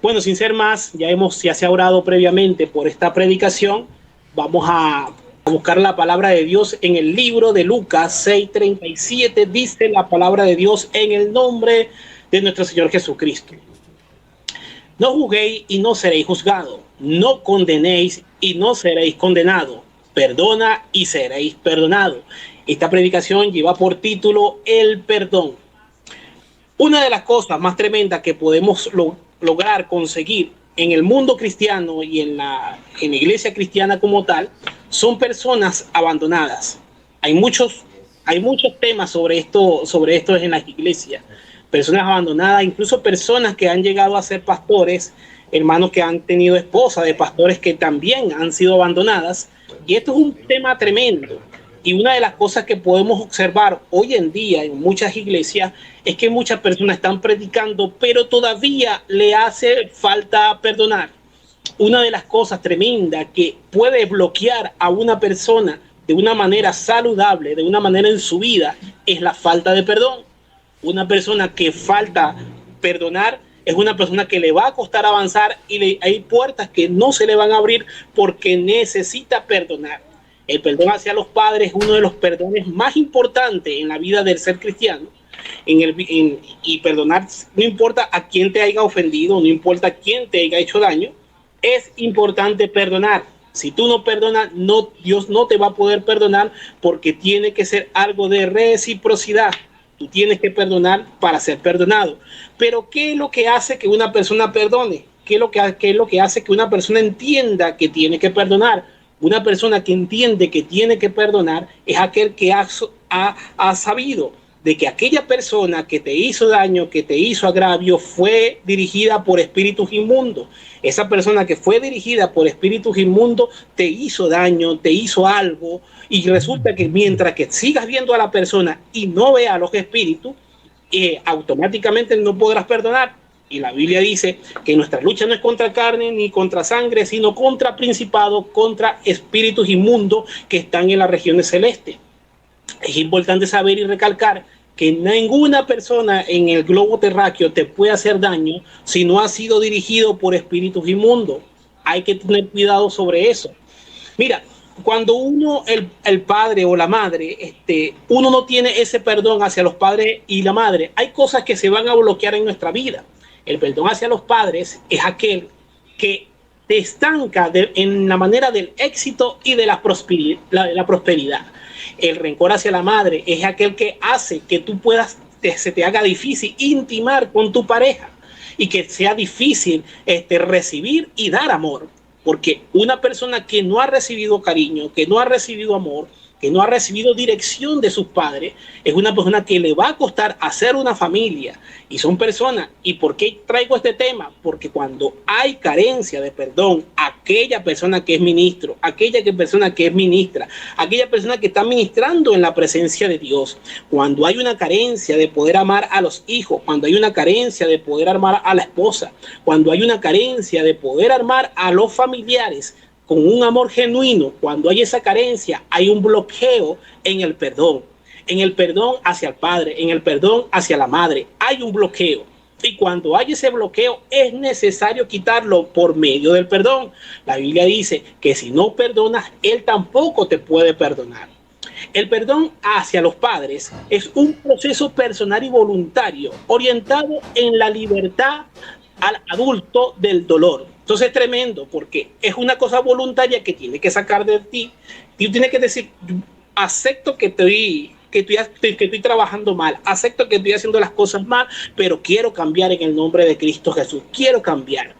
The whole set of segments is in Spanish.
Bueno, sin ser más, ya se ha orado previamente por esta predicación. Vamos a buscar la palabra de Dios en el libro de Lucas 6:37. Dice la palabra de Dios en el nombre de nuestro Señor Jesucristo. No juzguéis y no seréis juzgados. No condenéis y no seréis condenados. Perdona y seréis perdonados. Esta predicación lleva por título el perdón. Una de las cosas más tremendas que podemos lograr conseguir en el mundo cristiano y en la iglesia cristiana como tal son personas abandonadas. Hay muchos temas sobre esto en las iglesias. Personas abandonadas, incluso personas que han llegado a ser pastores, hermanos que han tenido esposas de pastores que también han sido abandonadas. Y esto es un tema tremendo. Y una de las cosas que podemos observar hoy en día en muchas iglesias es que muchas personas están predicando, pero todavía le hace falta perdonar. Una de las cosas tremendas que puede bloquear a una persona de una manera saludable, de una manera en su vida, es la falta de perdón. Una persona que falta perdonar es una persona que le va a costar avanzar y hay puertas que no se le van a abrir porque necesita perdonar. El perdón hacia los padres es uno de los perdones más importantes en la vida del ser cristiano. Y perdonar, no importa a quién te haya ofendido, no importa a quién te haya hecho daño, es importante perdonar. Si tú no perdonas, Dios no te va a poder perdonar porque tiene que ser algo de reciprocidad. Tú tienes que perdonar para ser perdonado. Pero ¿qué es lo que hace que una persona perdone? ¿Qué es lo que hace que una persona entienda que tiene que perdonar? Una persona que entiende que tiene que perdonar es aquel que ha sabido de que aquella persona que te hizo daño, que te hizo agravio, fue dirigida por espíritus inmundos. Esa persona que fue dirigida por espíritus inmundos te hizo daño, te hizo algo, y resulta que mientras que sigas viendo a la persona y no veas a los espíritus, automáticamente no podrás perdonar. Y la Biblia dice que nuestra lucha no es contra carne ni contra sangre, sino contra principados, contra espíritus inmundos que están en las regiones celestes. Es importante saber y recalcar que ninguna persona en el globo terráqueo te puede hacer daño si no ha sido dirigido por espíritus inmundos. Hay que tener cuidado sobre eso. Mira, cuando el padre o la madre, uno no tiene ese perdón hacia los padres y la madre, hay cosas que se van a bloquear en nuestra vida. El perdón hacia los padres es aquel que te estanca en la manera del éxito y de la prosperidad. El rencor hacia la madre es aquel que hace que tú se te haga difícil intimar con tu pareja y que sea difícil recibir y dar amor. Porque una persona que no ha recibido cariño, que no ha recibido amor, que no ha recibido dirección de sus padres, es una persona que le va a costar hacer una familia. Y son personas, ¿y por qué traigo este tema? Porque cuando hay carencia de perdón, aquella persona que es ministro, aquella persona que es ministra, aquella persona que está ministrando en la presencia de Dios, cuando hay una carencia de poder amar a los hijos, cuando hay una carencia de poder amar a la esposa, cuando hay una carencia de poder amar a los familiares, con un amor genuino, cuando hay esa carencia, hay un bloqueo en el perdón hacia el padre, en el perdón hacia la madre, hay un bloqueo. Y cuando hay ese bloqueo, es necesario quitarlo por medio del perdón. La Biblia dice que si no perdonas, Él tampoco te puede perdonar. El perdón hacia los padres es un proceso personal y voluntario, orientado en la libertad al adulto del dolor. Entonces es tremendo porque es una cosa voluntaria que tiene que sacar de ti. Tú tienes que decir, acepto que estoy trabajando mal, acepto que estoy haciendo las cosas mal, pero quiero cambiar en el nombre de Cristo Jesús, quiero cambiar.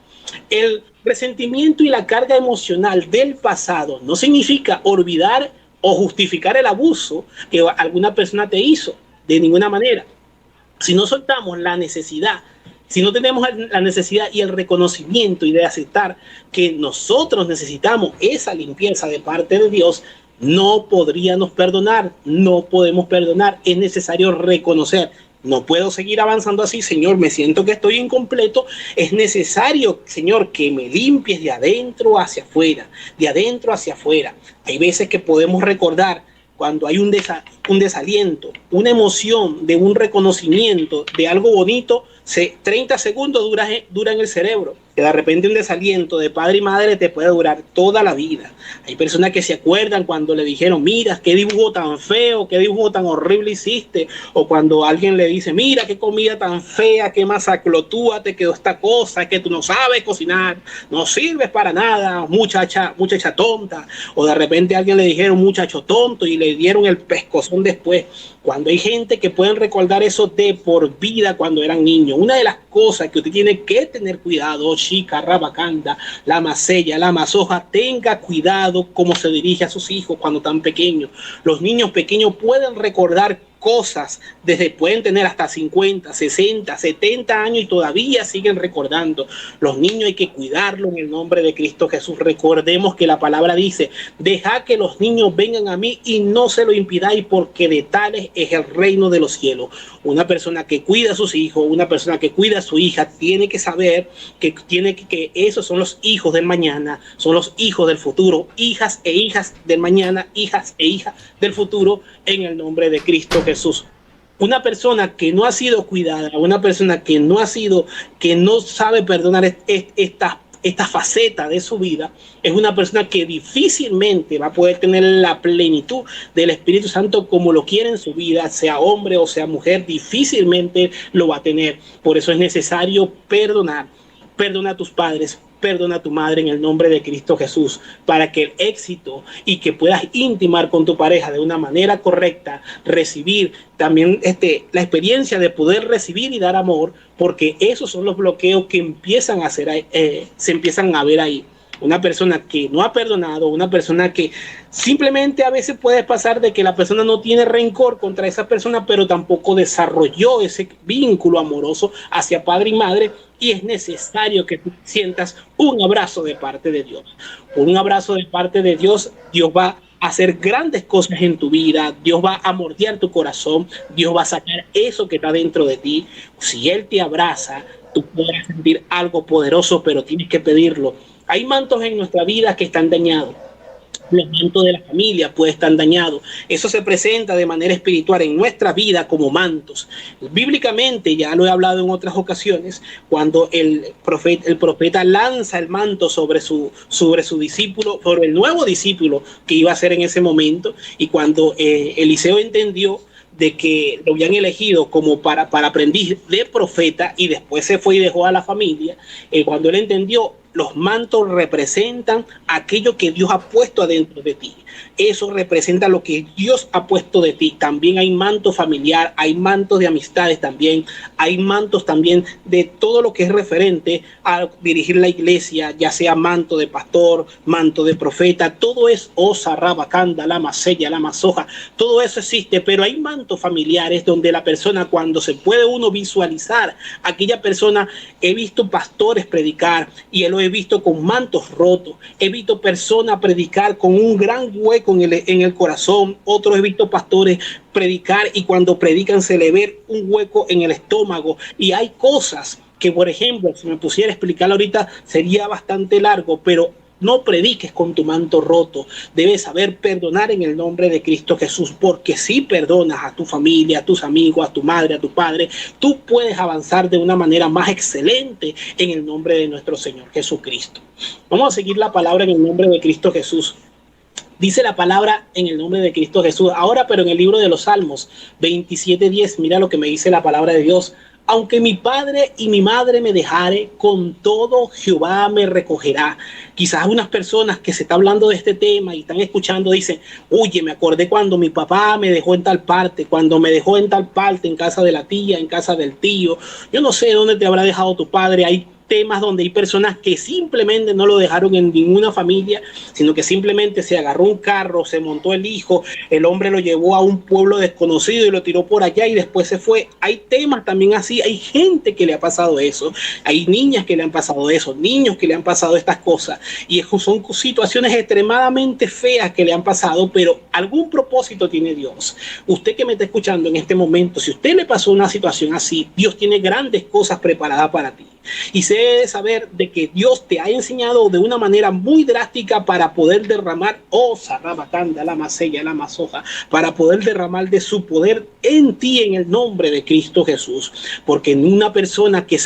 El resentimiento y la carga emocional del pasado no significa olvidar o justificar el abuso que alguna persona te hizo, de ninguna manera. Si no soltamos la necesidad, si no tenemos la necesidad y el reconocimiento y de aceptar que nosotros necesitamos esa limpieza de parte de Dios, no podríamos perdonar, no podemos perdonar. Es necesario reconocer, no puedo seguir avanzando así, Señor, me siento que estoy incompleto. Es necesario, Señor, que me limpies de adentro hacia afuera, de adentro hacia afuera. Hay veces que podemos recordar cuando hay un desaliento, una emoción de un reconocimiento de algo bonito, 30 segundos dura en el cerebro, que de repente un desaliento de padre y madre te puede durar toda la vida. Hay personas que se acuerdan cuando le dijeron, mira, qué dibujo tan feo, qué dibujo tan horrible hiciste, o cuando alguien le dice, mira, qué comida tan fea, qué masaclotúa te quedó esta cosa, es que tú no sabes cocinar, no sirves para nada, muchacha tonta, o de repente a alguien le dijeron muchacho tonto y le dieron el pescozón después. Cuando hay gente que pueden recordar eso de por vida cuando eran niños, una de las cosas que usted tiene que tener cuidado, chica, rabacanda, la macella, la masoja, tenga cuidado cómo se dirige a sus hijos cuando están pequeños. Los niños pequeños pueden recordar cosas, pueden tener hasta 50, 60, 70 años y todavía siguen recordando. Los niños hay que cuidarlos en el nombre de Cristo Jesús. Recordemos que la palabra dice, deja que los niños vengan a mí y no se lo impidáis, porque de tales es el reino de los cielos. Una persona que cuida a sus hijos, una persona que cuida a su hija, tiene que saber que esos son los hijos del mañana, son los hijos del futuro, hijas e hijas del mañana, hijas e hijas del futuro, en el nombre de Cristo Jesús. Una persona que no ha sido cuidada, una persona que no sabe perdonar esta faceta de su vida, es una persona que difícilmente va a poder tener la plenitud del Espíritu Santo como lo quiere en su vida, sea hombre o sea mujer, difícilmente lo va a tener. Por eso es necesario perdonar. Perdona a tus padres, perdona a tu madre en el nombre de Cristo Jesús, para que el éxito y que puedas intimar con tu pareja de una manera correcta, recibir también la experiencia de poder recibir y dar amor, porque esos son los bloqueos que se empiezan a ver ahí. Una persona que no ha perdonado, una persona que simplemente a veces puede pasar de que la persona no tiene rencor contra esa persona, pero tampoco desarrolló ese vínculo amoroso hacia padre y madre, y es necesario que tú sientas un abrazo de parte de Dios. Por un abrazo de parte de Dios, Dios va a hacer grandes cosas en tu vida, Dios va a moldear tu corazón, Dios va a sacar eso que está dentro de ti. Si Él te abraza, tú podrás sentir algo poderoso, pero tienes que pedirlo. Hay mantos en nuestra vida que están dañados. Los mantos de la familia pueden estar dañados. Eso se presenta de manera espiritual en nuestra vida como mantos. Bíblicamente, ya lo he hablado en otras ocasiones, cuando el profeta lanza el manto sobre su discípulo, sobre el nuevo discípulo que iba a ser en ese momento, y cuando Eliseo entendió de que lo habían elegido como para aprendiz de profeta, y después se fue y dejó a la familia, cuando él entendió, los mantos representan aquello que Dios ha puesto adentro de ti. Eso representa lo que Dios ha puesto de ti. También hay manto familiar, hay mantos de amistades también, hay mantos también de todo lo que es referente a dirigir la iglesia, ya sea manto de pastor, manto de profeta, todo es osa, rabacanda, la masella, la masoja, todo eso existe, pero hay mantos familiares donde la persona, cuando se puede uno visualizar, aquella persona, he visto pastores predicar y lo he visto con mantos rotos, he visto personas predicar con un gran hueco en el corazón, otros he visto pastores predicar y cuando predican se le ve un hueco en el estómago, y hay cosas que, por ejemplo, si me pusiera a explicar ahorita sería bastante largo, pero no prediques con tu manto roto. Debes saber perdonar en el nombre de Cristo Jesús, porque si perdonas a tu familia, a tus amigos, a tu madre, a tu padre, tú puedes avanzar de una manera más excelente en el nombre de nuestro Señor Jesucristo. Vamos a seguir la palabra en el nombre de Cristo Jesús. Dice la palabra en el nombre de Cristo Jesús. Ahora, pero en el libro de los Salmos 27:10, mira lo que me dice la palabra de Dios. Aunque mi padre y mi madre me dejare, con todo Jehová me recogerá. Quizás unas personas que se está hablando de este tema y están escuchando dicen, oye, me acordé cuando mi papá me dejó en tal parte, cuando me dejó en tal parte, en casa de la tía, en casa del tío. Yo no sé dónde te habrá dejado tu padre. Hay temas donde hay personas que simplemente no lo dejaron en ninguna familia, sino que simplemente se agarró un carro, se montó el hijo, el hombre lo llevó a un pueblo desconocido y lo tiró por allá y después se fue. Hay temas también así, hay gente que le ha pasado eso, hay niñas que le han pasado eso, niños que le han pasado estas cosas, y son situaciones extremadamente feas que le han pasado, pero algún propósito tiene Dios. Usted que me está escuchando en este momento, si usted le pasó una situación así, Dios tiene grandes cosas preparadas para ti. Y se debe saber de que Dios te ha enseñado de una manera muy drástica para poder derramar, la macella, la masoja, para poder derramar de su poder en ti en el nombre de Cristo Jesús, porque en una persona que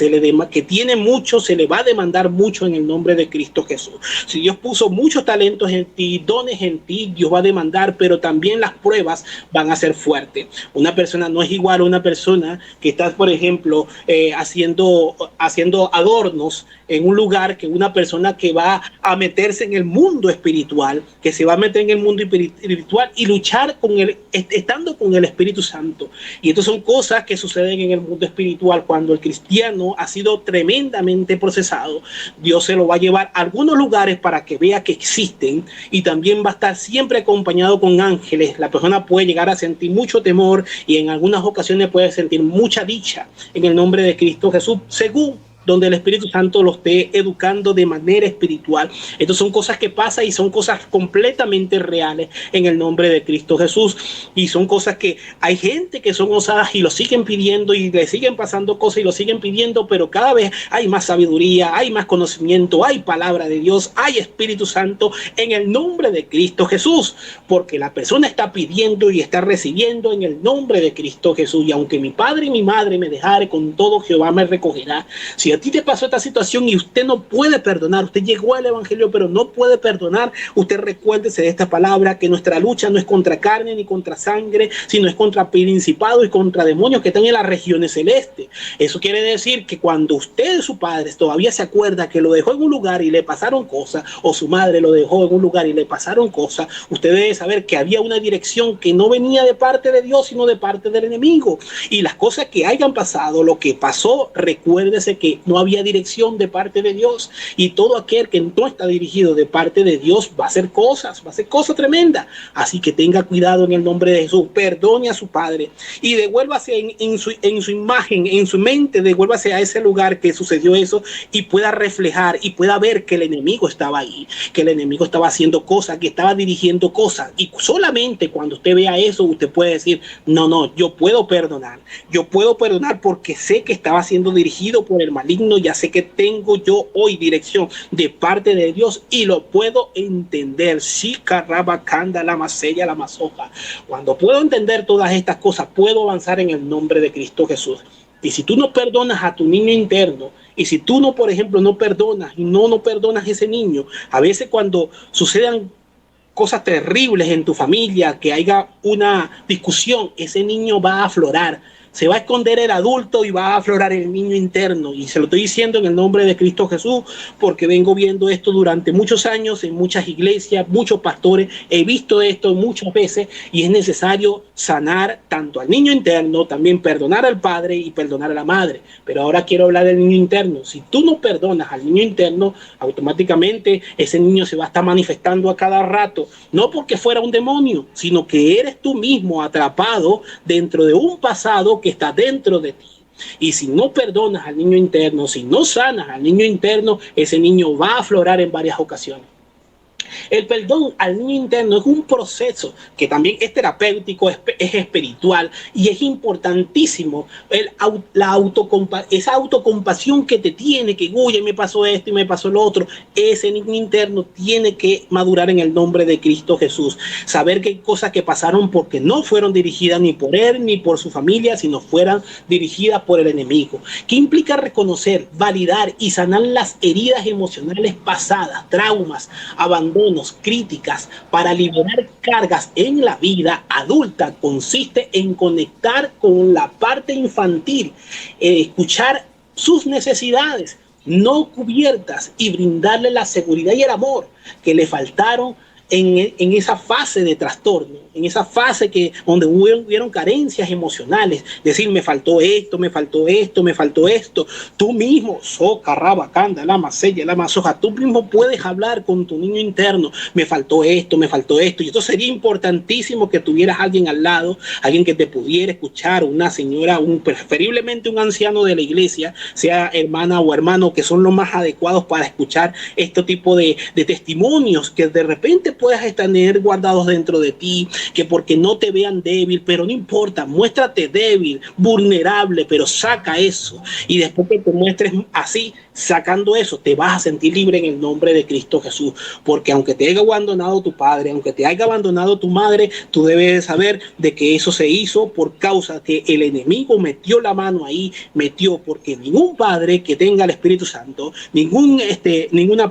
que tiene mucho, se le va a demandar mucho en el nombre de Cristo Jesús. Si Dios puso muchos talentos en ti, dones en ti, Dios va a demandar, pero también las pruebas van a ser fuertes. Una persona no es igual a una persona que está, por ejemplo, haciendo adornos en un lugar, que una persona que va a meterse en el mundo espiritual, que se va a meter en el mundo espiritual y luchar estando con el Espíritu Santo. Y estas son cosas que suceden en el mundo espiritual. Cuando el cristiano ha sido tremendamente procesado, Dios se lo va a llevar a algunos lugares para que vea que existen, y también va a estar siempre acompañado con ángeles. La persona puede llegar a sentir mucho temor y en algunas ocasiones puede sentir mucha dicha en el nombre de Cristo Jesús, según donde el Espíritu Santo lo esté educando de manera espiritual. Estas son cosas que pasan y son cosas completamente reales en el nombre de Cristo Jesús. Y son cosas que hay gente que son osadas y lo siguen pidiendo y le siguen pasando cosas y lo siguen pidiendo, pero cada vez hay más sabiduría, hay más conocimiento, hay palabra de Dios, hay Espíritu Santo en el nombre de Cristo Jesús, porque la persona está pidiendo y está recibiendo en el nombre de Cristo Jesús. Y aunque mi padre y mi madre me dejare, con todo Jehová me recogerá. Si a ti te pasó esta situación y usted no puede perdonar, usted llegó al evangelio pero no puede perdonar, usted recuérdese de esta palabra, que nuestra lucha no es contra carne ni contra sangre, sino es contra principados y contra demonios que están en las regiones celestes. Eso quiere decir que cuando usted, su padre, todavía se acuerda que lo dejó en un lugar y le pasaron cosas, o su madre lo dejó en un lugar y le pasaron cosas, usted debe saber que había una dirección que no venía de parte de Dios, sino de parte del enemigo. Y las cosas que hayan pasado, lo que pasó, recuérdese que no había dirección de parte de Dios, y todo aquel que no está dirigido de parte de Dios va a hacer cosas tremendas. Así que tenga cuidado en el nombre de Jesús, perdone a su padre y devuélvase en su imagen, en su mente, devuélvase a ese lugar que sucedió eso y pueda reflejar y pueda ver que el enemigo estaba ahí, que el enemigo estaba haciendo cosas, que estaba dirigiendo cosas, y solamente cuando usted vea eso, usted puede decir, no, yo puedo perdonar porque sé que estaba siendo dirigido por el maligno. Ya sé que tengo yo hoy dirección de parte de Dios y lo puedo entender. Sí, carrabacanda, la masella, la masoja. Cuando puedo entender todas estas cosas, puedo avanzar en el nombre de Cristo Jesús. Y si tú no perdonas a tu niño interno, y si tú no, por ejemplo, no perdonas y no perdonas a ese niño, a veces cuando sucedan cosas terribles en tu familia, que haya una discusión, ese niño va a aflorar. Se va a esconder el adulto y va a aflorar el niño interno. Y se lo estoy diciendo en el nombre de Cristo Jesús, porque vengo viendo esto durante muchos años en muchas iglesias, muchos pastores. He visto esto muchas veces y es necesario sanar tanto al niño interno, también perdonar al padre y perdonar a la madre. Pero ahora quiero hablar del niño interno. Si tú no perdonas al niño interno, automáticamente ese niño se va a estar manifestando a cada rato. No porque fuera un demonio, sino que eres tú mismo atrapado dentro de un pasado que está dentro de ti. Y si no perdonas al niño interno, si no sanas al niño interno, ese niño va a aflorar en varias ocasiones. El perdón al niño interno es un proceso que también es terapéutico, es espiritual y es importantísimo. Esa autocompasión que te tiene, que uy, me pasó esto y me pasó lo otro, ese niño interno tiene que madurar en el nombre de Cristo Jesús. Saber que hay cosas que pasaron porque no fueron dirigidas ni por él ni por su familia, sino fueran dirigidas por el enemigo. ¿Qué implica reconocer, validar y sanar las heridas emocionales pasadas, traumas, abandonos, críticas, para liberar cargas en la vida adulta? Consiste en conectar con la parte infantil, escuchar sus necesidades no cubiertas y brindarle la seguridad y el amor que le faltaron en esa fase de trastorno, en esa fase donde hubieron carencias emocionales. Decir, me faltó esto, me faltó esto, me faltó esto. Tú mismo, soca, rabacanda, la masella, la masoja, tú mismo puedes hablar con tu niño interno. Me faltó esto, me faltó esto. Y esto sería importantísimo, que tuvieras alguien al lado, alguien que te pudiera escuchar, una señora, preferiblemente un anciano de la iglesia, sea hermana o hermano, que son los más adecuados para escuchar este tipo de testimonios que de repente puedas tener guardados dentro de ti, que porque no te vean débil, pero no importa, muéstrate débil, vulnerable, pero saca eso. Y después que te muestres así, sacando eso, te vas a sentir libre en el nombre de Cristo Jesús. Porque aunque te haya abandonado tu padre, aunque te haya abandonado tu madre, tú debes saber de que eso se hizo por causa que el enemigo metió la mano ahí, metió, porque ningún padre que tenga el Espíritu Santo, ningún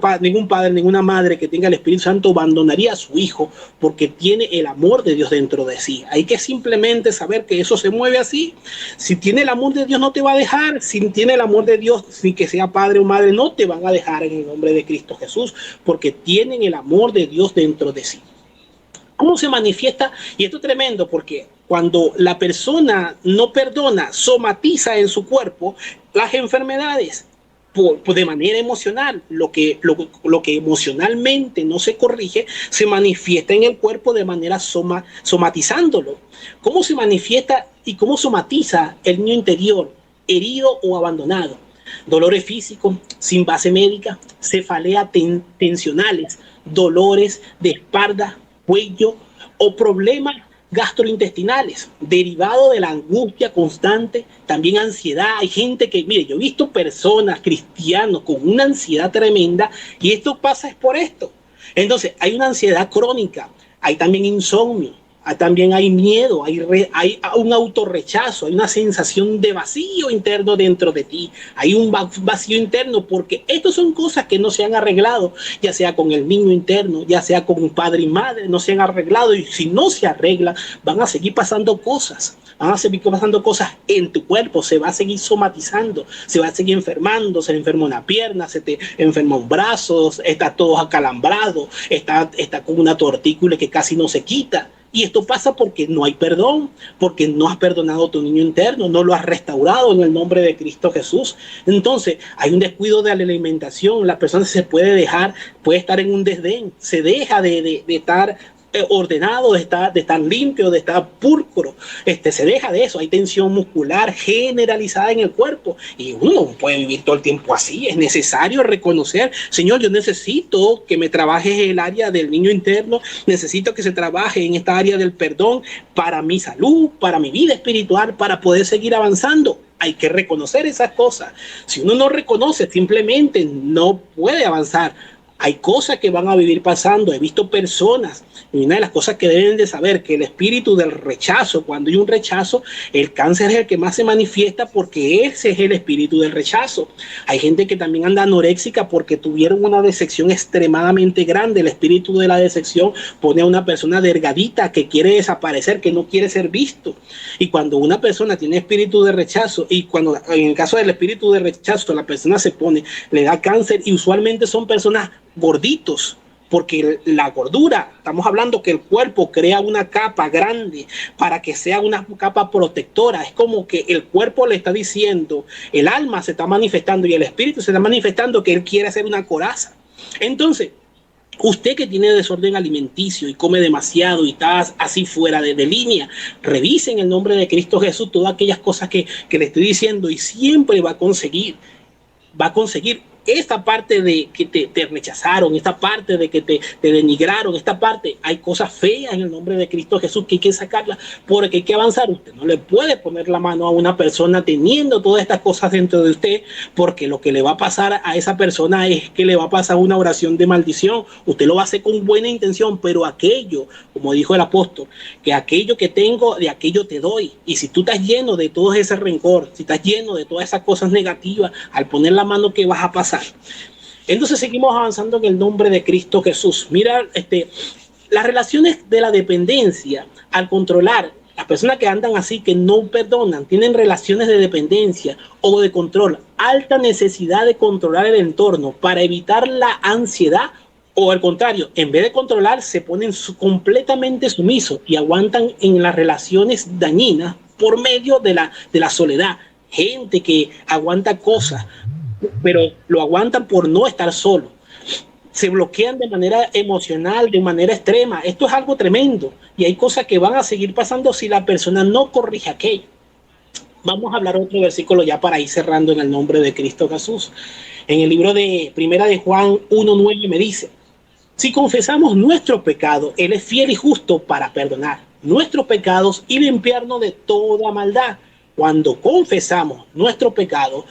padre, ninguna madre que tenga el Espíritu Santo abandonaría a su hijo porque tiene el amor de Dios dentro de sí. Hay que simplemente saber que eso se mueve así. Si tiene el amor de Dios no te va a dejar, si tiene el amor de Dios, sin que sea padre o madre, no te van a dejar en el nombre de Cristo Jesús, porque tienen el amor de Dios dentro de sí. ¿Cómo se manifiesta? Y esto es tremendo porque cuando la persona no perdona, somatiza en su cuerpo las enfermedades de manera emocional. Lo que emocionalmente no se corrige se manifiesta en el cuerpo de manera somatizándolo. ¿Cómo se manifiesta y cómo somatiza el niño interior herido o abandonado? Dolores físicos sin base médica, cefaleas tensionales, dolores de espalda, cuello o problemas gastrointestinales derivados de la angustia constante, también ansiedad. Hay gente que, mire, yo he visto personas, cristianos, con una ansiedad tremenda y esto pasa es por esto. Entonces, hay una ansiedad crónica, hay también insomnio, también hay miedo, hay un autorrechazo, hay una sensación de vacío interno dentro de ti, hay un vacío interno porque estas son cosas que no se han arreglado, ya sea con el niño interno, ya sea con un padre y madre, no se han arreglado y si no se arregla van a seguir pasando cosas. Van a seguir pasando cosas en tu cuerpo, se va a seguir somatizando, se va a seguir enfermando, se enferma una pierna, se te enferma un brazo, está todo acalambrado, está con una tortícula que casi no se quita. Y esto pasa porque no hay perdón, porque no has perdonado a tu niño interno, no lo has restaurado en el nombre de Cristo Jesús. Entonces, hay un descuido de la alimentación, la persona se puede estar en un desdén, se deja de estar ordenado, de estar limpio, de estar pulcro, se deja de eso. Hay tensión muscular generalizada en el cuerpo y uno no puede vivir todo el tiempo así. Es necesario reconocer, Señor, yo necesito que me trabajes el área del niño interno, necesito que se trabaje en esta área del perdón para mi salud, para mi vida espiritual, para poder seguir avanzando. Hay que reconocer esas cosas. Si uno no reconoce, simplemente no puede avanzar. Hay cosas que van a vivir pasando. He visto personas, y una de las cosas que deben de saber, que el espíritu del rechazo, cuando hay un rechazo, el cáncer es el que más se manifiesta porque ese es el espíritu del rechazo. Hay gente que también anda anoréxica porque tuvieron una decepción extremadamente grande. El espíritu de la decepción pone a una persona delgadita que quiere desaparecer, que no quiere ser visto. Y cuando una persona tiene espíritu de rechazo, y cuando en el caso del espíritu de rechazo la persona se pone, le da cáncer, y usualmente son personas gorditos, porque la gordura, estamos hablando que el cuerpo crea una capa grande para que sea una capa protectora. Es como que el cuerpo le está diciendo, el alma se está manifestando y el espíritu se está manifestando que él quiere hacer una coraza. Entonces, usted que tiene desorden alimenticio y come demasiado y está así fuera de línea, revise en el nombre de Cristo Jesús todas aquellas cosas que le estoy diciendo y siempre va a conseguir esta parte de que te rechazaron, esta parte de que te denigraron, esta parte, hay cosas feas en el nombre de Cristo Jesús que hay que sacarlas porque hay que avanzar. Usted no le puede poner la mano a una persona teniendo todas estas cosas dentro de usted, porque lo que le va a pasar a esa persona es que le va a pasar una oración de maldición. Usted lo va a hacer con buena intención, pero aquello, como dijo el apóstol, que aquello que tengo, de aquello te doy. Y si tú estás lleno de todo ese rencor, si estás lleno de todas esas cosas negativas, al poner la mano, ¿qué vas a pasar? Entonces seguimos avanzando en el nombre de Cristo Jesús. Mira, las relaciones de la dependencia al controlar, las personas que andan así, que no perdonan, tienen relaciones de dependencia o de control, alta necesidad de controlar el entorno para evitar la ansiedad, o al contrario, en vez de controlar, se ponen completamente sumisos y aguantan en las relaciones dañinas por medio de la soledad. Gente que aguanta cosas, pero lo aguantan por no estar solo. Se bloquean de manera emocional, de manera extrema. Esto es algo tremendo y hay cosas que van a seguir pasando si la persona no corrige aquello. Vamos a hablar otro versículo ya para ir cerrando en el nombre de Cristo Jesús. En el libro de Primera de Juan 1:9 me dice: Si confesamos nuestros pecados, Él es fiel y justo para perdonar nuestros pecados y limpiarnos de toda maldad. Cuando confesamos nuestros pecados,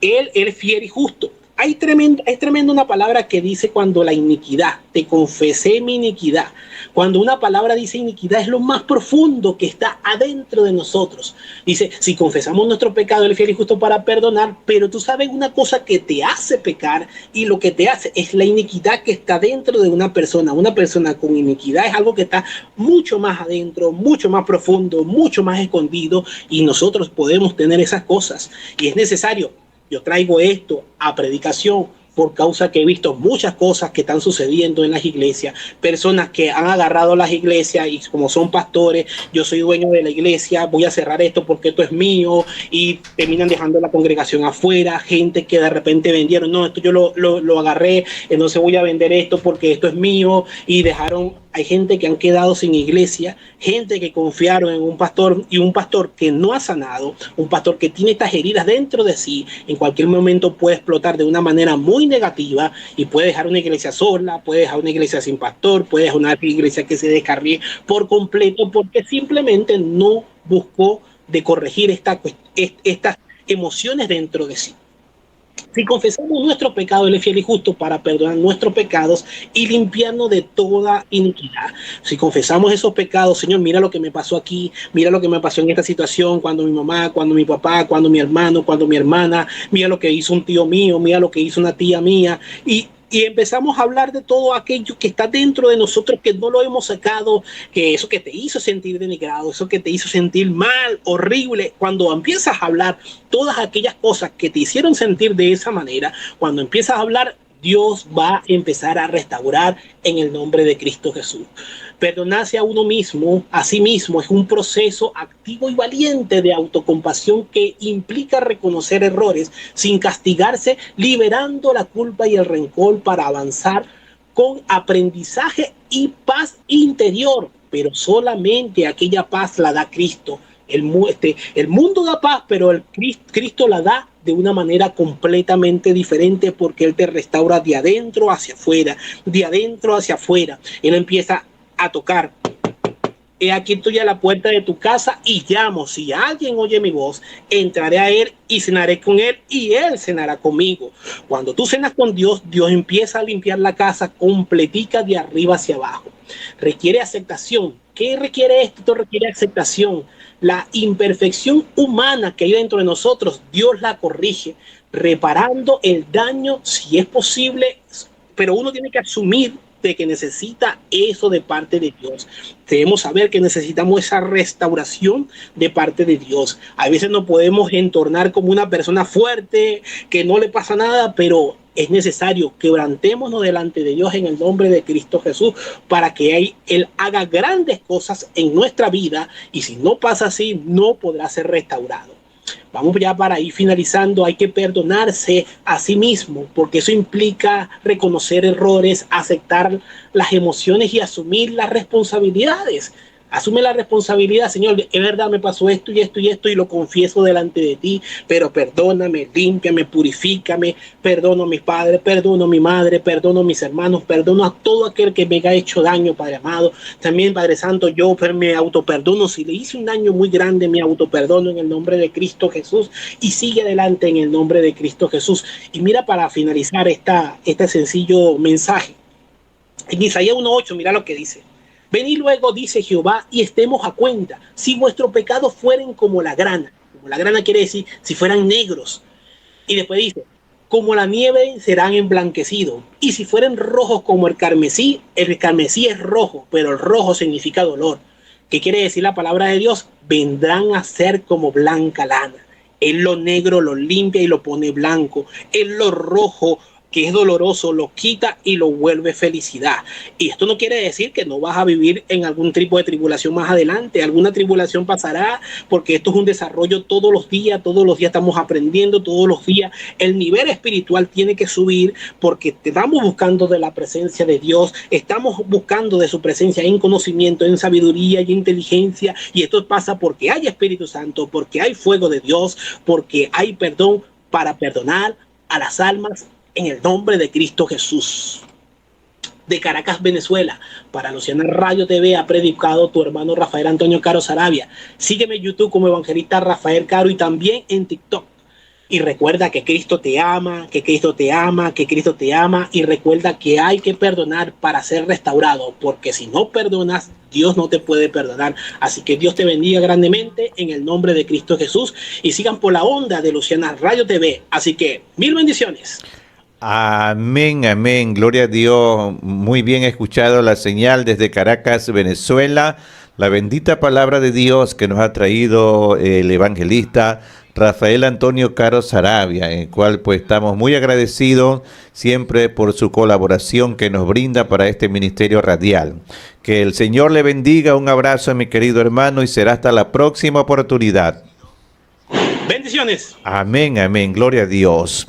Él es fiel y justo. Es tremenda una palabra que dice cuando la iniquidad, te confesé mi iniquidad. Cuando una palabra dice iniquidad es lo más profundo que está adentro de nosotros. Dice, si confesamos nuestro pecado, Él es fiel y justo para perdonar, pero tú sabes una cosa que te hace pecar y lo que te hace es la iniquidad que está dentro de una persona. Una persona con iniquidad es algo que está mucho más adentro, mucho más profundo, mucho más escondido y nosotros podemos tener esas cosas y es necesario. Yo traigo esto a predicación por causa que he visto muchas cosas que están sucediendo en las iglesias, personas que han agarrado las iglesias y como son pastores, yo soy dueño de la iglesia, voy a cerrar esto porque esto es mío y terminan dejando la congregación afuera, gente que de repente vendieron, no, esto yo lo agarré, entonces voy a vender esto porque esto es mío y dejaron. Hay gente que han quedado sin iglesia, gente que confiaron en un pastor y un pastor que no ha sanado, un pastor que tiene estas heridas dentro de sí, en cualquier momento puede explotar de una manera muy negativa y puede dejar una iglesia sola, puede dejar una iglesia sin pastor, puede dejar una iglesia que se descarríe por completo porque simplemente no buscó de corregir estas emociones dentro de sí. Si confesamos nuestro pecado, Él es fiel y justo para perdonar nuestros pecados y limpiarnos de toda iniquidad. Si confesamos esos pecados, Señor, mira lo que me pasó aquí, mira lo que me pasó en esta situación, cuando mi mamá, cuando mi papá, cuando mi hermano, cuando mi hermana, mira lo que hizo un tío mío, mira lo que hizo una tía mía, y empezamos a hablar de todo aquello que está dentro de nosotros, que no lo hemos sacado, que eso que te hizo sentir denigrado, eso que te hizo sentir mal, horrible. Cuando empiezas a hablar todas aquellas cosas que te hicieron sentir de esa manera, cuando empiezas a hablar, Dios va a empezar a restaurar en el nombre de Cristo Jesús. Perdonarse a uno mismo, a sí mismo, es un proceso activo y valiente de autocompasión que implica reconocer errores sin castigarse, liberando la culpa y el rencor para avanzar con aprendizaje y paz interior. Pero solamente aquella paz la da Cristo. El mundo da paz, pero Cristo la da de una manera completamente diferente porque Él te restaura de adentro hacia afuera, de adentro hacia afuera. Él empieza a tocar. He aquí estoy a la puerta de tu casa y llamo. Si alguien oye mi voz, entraré a Él y cenaré con Él y Él cenará conmigo. Cuando tú cenas con Dios, Dios empieza a limpiar la casa completica de arriba hacia abajo. Requiere aceptación. ¿Qué requiere esto? Esto requiere aceptación. La imperfección humana que hay dentro de nosotros, Dios la corrige, reparando el daño si es posible, pero uno tiene que asumir de que necesita eso de parte de Dios. Debemos saber que necesitamos esa restauración de parte de Dios. A veces nos podemos entornar como una persona fuerte, que no le pasa nada, pero es necesario quebrantémonos delante de Dios en el nombre de Cristo Jesús para que Él haga grandes cosas en nuestra vida y si no pasa así, no podrá ser restaurado. Vamos ya para ir finalizando, hay que perdonarse a sí mismo, porque eso implica reconocer errores, aceptar las emociones y asumir las responsabilidades. Asume la responsabilidad, Señor, es verdad, me pasó esto y esto y esto y lo confieso delante de ti, pero perdóname, límpiame, purifícame, perdono a mis padres, perdono a mi madre, perdono a mis hermanos, perdono a todo aquel que me haya hecho daño, Padre amado. También, Padre Santo, yo me autoperdono. Si le hice un daño muy grande, me autoperdono en el nombre de Cristo Jesús y sigue adelante en el nombre de Cristo Jesús. Y mira, para finalizar este sencillo mensaje, en Isaías 1:8, mira lo que dice. Venid luego, dice Jehová, y estemos a cuenta. Si vuestros pecados fueren como la grana quiere decir si fueran negros. Y después dice, como la nieve serán emblanquecidos. Y si fueren rojos como el carmesí es rojo, pero el rojo significa dolor. ¿Qué quiere decir la palabra de Dios? Vendrán a ser como blanca lana. Él lo negro lo limpia y lo pone blanco. Él lo rojo, que es doloroso, lo quita y lo vuelve felicidad. Y esto no quiere decir que no vas a vivir en algún tipo de tribulación más adelante. Alguna tribulación pasará porque esto es un desarrollo todos los días estamos aprendiendo, todos los días. El nivel espiritual tiene que subir porque estamos buscando de la presencia de Dios, estamos buscando de su presencia en conocimiento, en sabiduría y inteligencia. Y esto pasa porque hay Espíritu Santo, porque hay fuego de Dios, porque hay perdón para perdonar a las almas en el nombre de Cristo Jesús. de Caracas, Venezuela. Para Luciana Radio TV ha predicado tu hermano Rafael Antonio Caro Sarabia. Sígueme en YouTube como Evangelista Rafael Caro y también en TikTok. Y recuerda que Cristo te ama, que Cristo te ama, que Cristo te ama. Y recuerda que hay que perdonar para ser restaurado, porque si no perdonas, Dios no te puede perdonar. Así que Dios te bendiga grandemente en el nombre de Cristo Jesús. Y sigan por la onda de Luciana Radio TV. Así que mil bendiciones. Amén, amén. Gloria a Dios. Muy bien escuchado la señal desde Caracas, Venezuela. La bendita palabra de Dios que nos ha traído el evangelista Rafael Antonio Caro Sarabia, en el cual pues estamos muy agradecidos siempre por su colaboración que nos brinda para este ministerio radial. Que el Señor le bendiga, un abrazo a mi querido hermano y será hasta la próxima oportunidad. Bendiciones. Amén, amén, gloria a Dios.